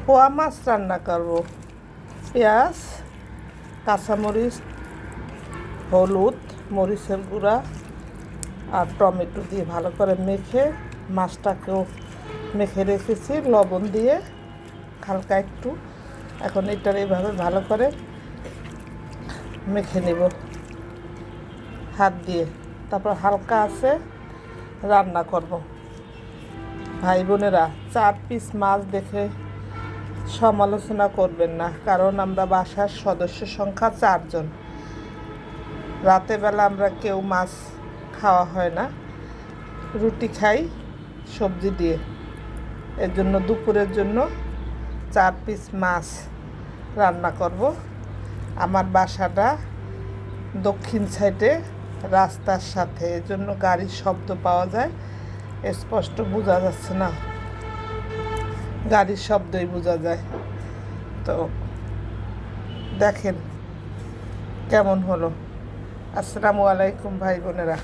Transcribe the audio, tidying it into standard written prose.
পোয়া মাছ রান্না করব। পেঁয়াজ, কাঁচামরিচ, হলুদ, মরিচের গুঁড়া আর টমেটো দিয়ে ভালো করে মেখে মাছটাকেও মেখে রেখেছি লবণ দিয়ে হালকা একটু। এখন এটার এইভাবে ভালো করে মেখে নেব হাত দিয়ে, তারপর হালকা আছে রান্না করব। ভাই বোনেরা, 4 পিস মাছ দেখে সমালোচনা করবেন না, কারণ আমরা বাসার সদস্য সংখ্যা 4 জন। রাতেবেলা আমরা কেউ মাছ খাওয়া হয় না, রুটি খাই সবজি দিয়ে। এর জন্য দুপুরের জন্য 4 পিস মাছ রান্না করব। আমার বাসাটা দক্ষিণ সাইডে রাস্তার সাথে, এর জন্য গাড়ির শব্দ পাওয়া যায়। স্পষ্ট বোঝা যাচ্ছে না, গাড়ির শব্দই বোঝা যায়। তো দেখেন কেমন হলো। আসসালামু আলাইকুম ভাই বোনেরা।